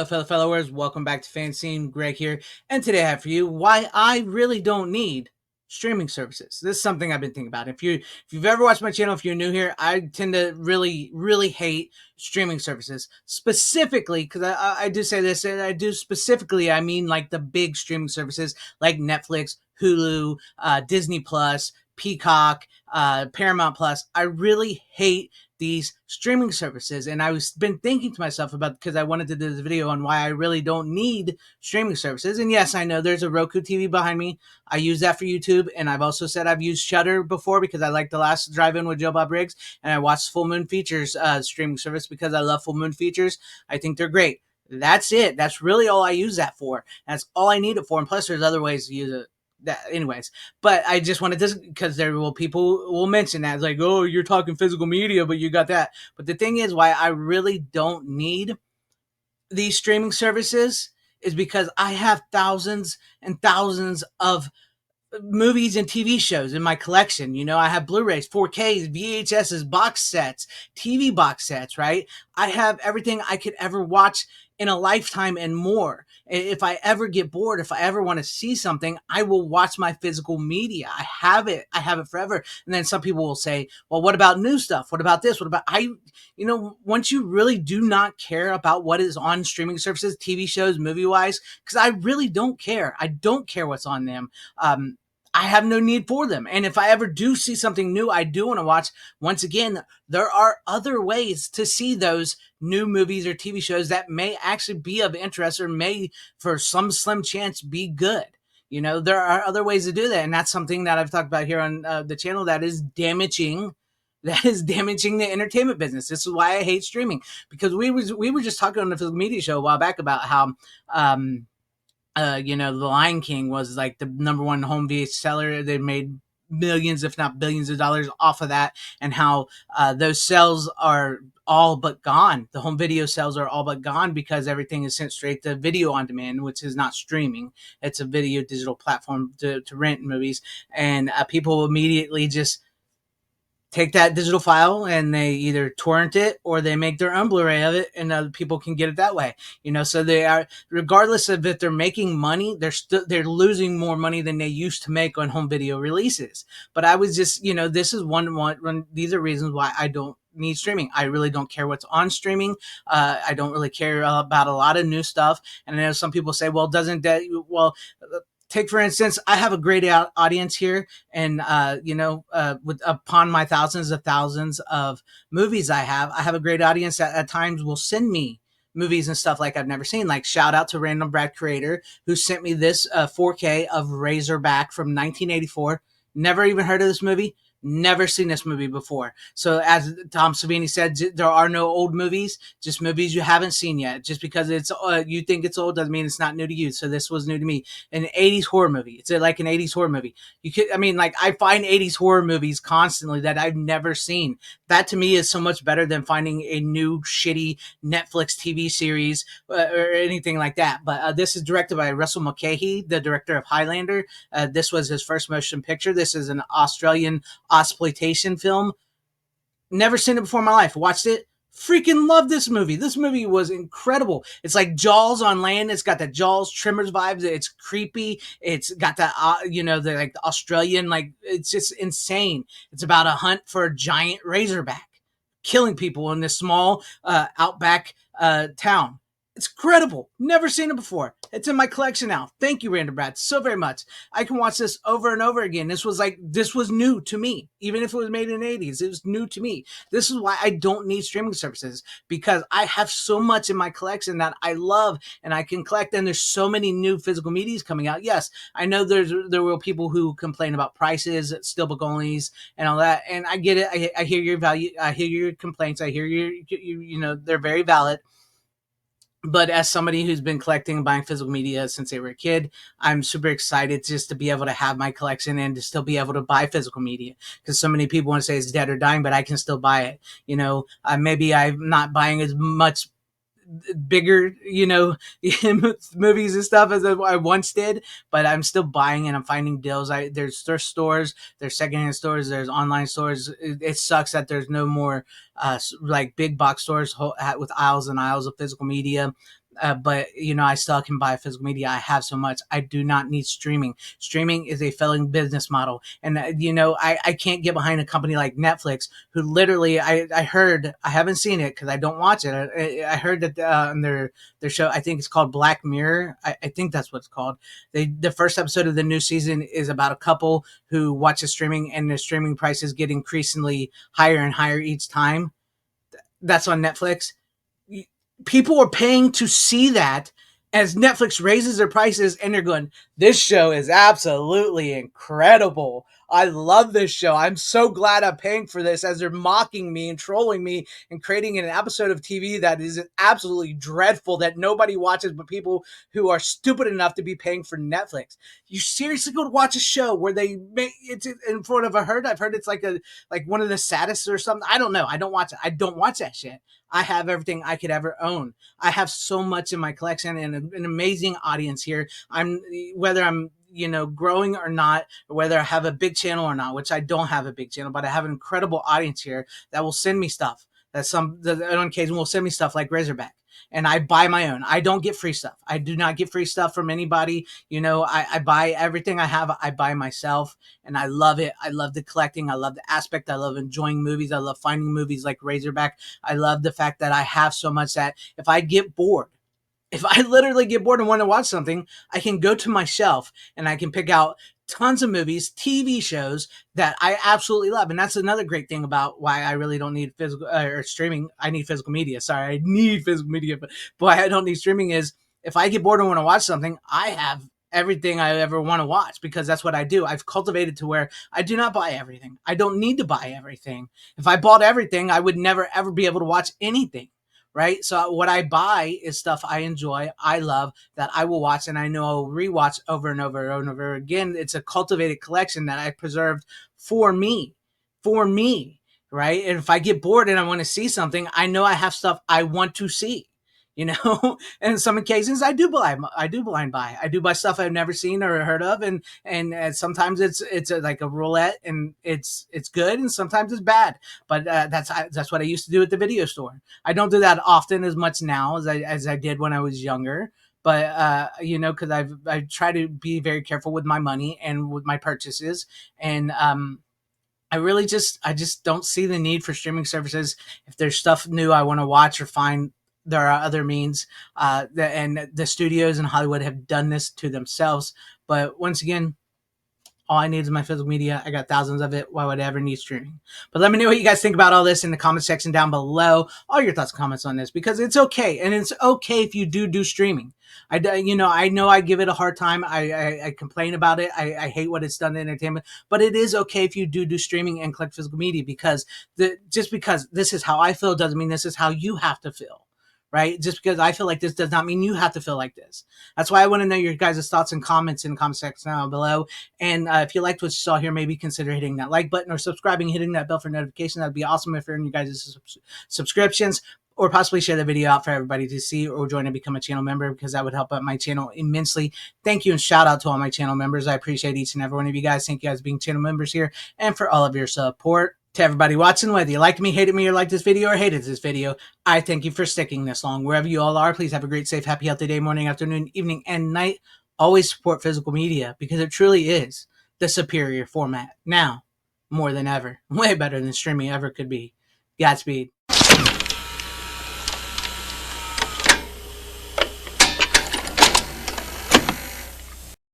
Hello, fellow followers. Welcome back to FanZcene. Greg here, and today I have for you why I really don't need streaming services. This is something I've been thinking about. If you've ever watched my channel, if you're new here, I tend to really hate streaming services specifically because I do say this, and I do specifically. I mean, like the big streaming services like Netflix, Hulu, Disney Plus, Peacock, Paramount Plus. I really hate these streaming services, and I was been thinking to myself about, because I wanted to do this video on why I really don't need streaming services. And yes, I know there's a Roku TV behind me. I use that for YouTube, and I've also said I've used Shudder before because I like The Last Drive-In with Joe Bob Briggs, and I watched Full Moon Features streaming service because I love Full Moon Features. I think they're great. That's it. That's really all I use that for. That's all I need it for. And plus, there's other ways to use it. Anyways, but I just wanted this because people will mention that, like, oh, you're talking physical media, but you got that. But the thing is, why I really don't need these streaming services is because I have thousands and thousands of movies and TV shows in my collection. You know, I have Blu-rays, 4Ks, VHSs, box sets, TV box sets, right? I have everything I could ever watch in a lifetime and more. If I ever get bored, if I ever want to see something, I will watch my physical media. I have it forever. And then some people will say, well, what about new stuff? What about this? What about once you really do not care about what is on streaming services, TV shows, movie wise, because I really don't care. I don't care what's on them. I have no need for them. And if I ever do see something new I do want to watch, once again, there are other ways to see those new movies or TV shows that may actually be of interest or may, for some slim chance, be good. You know, there are other ways to do that. And that's something that I've talked about here on the channel that is damaging the entertainment business. This is why I hate streaming, because we were just talking on the Physical Media Show a while back about how The Lion King was like the number one home video seller. They made millions, if not billions of dollars off of that, and how those sales are all but gone. The home video sales are all but gone because everything is sent straight to video on demand, which is not streaming. It's a video digital platform to rent movies, and people immediately just take that digital file and they either torrent it or they make their own Blu-ray of it, and other people can get it that way. So they are, regardless of if they're making money, they're losing more money than they used to make on home video releases. But I was just, this is one these are reasons why I don't need streaming. I really don't care what's on streaming. I don't really care about a lot of new stuff. And I know some people say, well, doesn't that, well, take, for instance, I have a great audience here, and upon my thousands of movies I have a great audience that at times will send me movies and stuff like I've never seen. Like, shout out to Random Brad Creator, who sent me this 4K of Razorback from 1984. Never even heard of this movie. Never seen this movie before. So as Tom Savini said, there are no old movies, just movies you haven't seen yet. Just because it's you think it's old doesn't mean it's not new to you. So this was new to me. An 80s horror movie. It's like an 80s horror movie. I find 80s horror movies constantly that I've never seen. That to me is so much better than finding a new shitty Netflix TV series or anything like that. But this is directed by Russell Mulcahy, the director of Highlander. This was his first motion picture. This is an Australian exploitation film. Never seen it before in my life. Watched it. Freaking love this movie. This movie was incredible. It's like Jaws on land. It's got the Jaws Tremors vibes. It's creepy. It's got the the Australian, it's just insane. It's about a hunt for a giant razorback killing people in this small outback town. It's incredible. Never seen it before. It's in my collection now. Thank you, Random Brad, so very much. I can watch this over and over again. This was new to me. Even if it was made in the 80s, it was new to me. This is why I don't need streaming services, because I have so much in my collection that I love and I can collect. And there's so many new physical medias coming out. Yes, I know there were people who complain about prices, steelbook onlys, and all that. And I get it. I hear your value. I hear your complaints. I hear they're very valid. But as somebody who's been collecting and buying physical media since they were a kid, I'm super excited just to be able to have my collection and to still be able to buy physical media, because so many people want to say it's dead or dying, but I can still buy it. Maybe I'm not buying as much bigger, movies and stuff as I once did, but I'm still buying and I'm finding deals. There's stores, there's secondhand stores, there's online stores. It sucks that there's no more like big box stores with aisles and aisles of physical media. But I still can buy physical media. I have so much. I do not need streaming. Streaming is a failing business model, and I can't get behind a company like Netflix, who literally I heard, I haven't seen it because I don't watch it. I heard that on their show, I think it's called Black Mirror. I think that's what it's called. The first episode of the new season is about a couple who watches streaming, and their streaming prices get increasingly higher and higher each time. That's on Netflix. People are paying to see that, as Netflix raises their prices, and they're going, this show is absolutely incredible. I love this show. I'm so glad I'm paying for this, as they're mocking me and trolling me and creating an episode of TV that is absolutely dreadful, that nobody watches but people who are stupid enough to be paying for Netflix. You seriously go to watch a show where they make it's, and for what I've heard it's like one of the saddest or something. I don't know. I don't watch it. I don't watch that shit. I have everything I could ever own. I have so much in my collection, and an amazing audience here. Whether I'm growing or not, or whether I have a big channel or not, which I don't have a big channel, but I have an incredible audience here that will send me stuff. That on occasion will send me stuff like Razorback, and I buy my own. I don't get free stuff. I do not get free stuff from anybody. I buy everything I have. I buy myself, and I love it. I love the collecting. I love the aspect. I love enjoying movies. I love finding movies like Razorback. I love the fact that I have so much that if I get bored, if I literally get bored and want to watch something, I can go to my shelf and I can pick out tons of movies, TV shows that I absolutely love. And that's another great thing about why I really don't need physical or streaming. I need physical media. Sorry, I need physical media, but why I don't need streaming is, if I get bored and want to watch something, I have everything I ever want to watch, because that's what I do. I've cultivated to where I do not buy everything. I don't need to buy everything. If I bought everything, I would never ever be able to watch anything. Right. So what I buy is stuff I enjoy, I love, that I will watch, and I know I'll rewatch over and over and over again. It's a cultivated collection that I preserved for me, for me. Right. And if I get bored and I want to see something, I know I have stuff I want to see. And in some occasions I do blind buy. I do buy stuff I've never seen or heard of, and sometimes it's like a roulette, and it's good, and sometimes it's bad. But that's what I used to do at the video store. I don't do that often as much now as I did when I was younger. But because I try to be very careful with my money and with my purchases, and I just don't see the need for streaming services. If there's stuff new I want to watch or find, there are other means. And the studios in Hollywood have done this to themselves. But once again, all I need is my physical media. I got thousands of it. Why would I ever need streaming? But let me know what you guys think about all this in the comment section down below. All your thoughts and comments on this, because it's okay. And it's okay if you do streaming. I know I give it a hard time. I complain about it. I hate what it's done to entertainment. But it is okay if you do streaming and collect physical media, because just because this is how I feel doesn't mean this is how you have to feel. Right? Just because I feel like this does not mean you have to feel like this. That's why I want to know your guys' thoughts and comments in the comment section down below. And if you liked what you saw here, maybe consider hitting that like button or subscribing, hitting that bell for notifications. That'd be awesome if you're in your guys' subscriptions, or possibly share the video out for everybody to see, or join and become a channel member, because that would help out my channel immensely. Thank you, and shout out to all my channel members. I appreciate each and every one of you guys. Thank you guys for being channel members here, and for all of your support. To everybody watching, whether you liked me, hated me, or liked this video, or hated this video, I thank you for sticking this long. Wherever you all are, please have a great, safe, happy, healthy day, morning, afternoon, evening, and night. Always support physical media, because it truly is the superior format. Now, more than ever. Way better than streaming ever could be. Godspeed.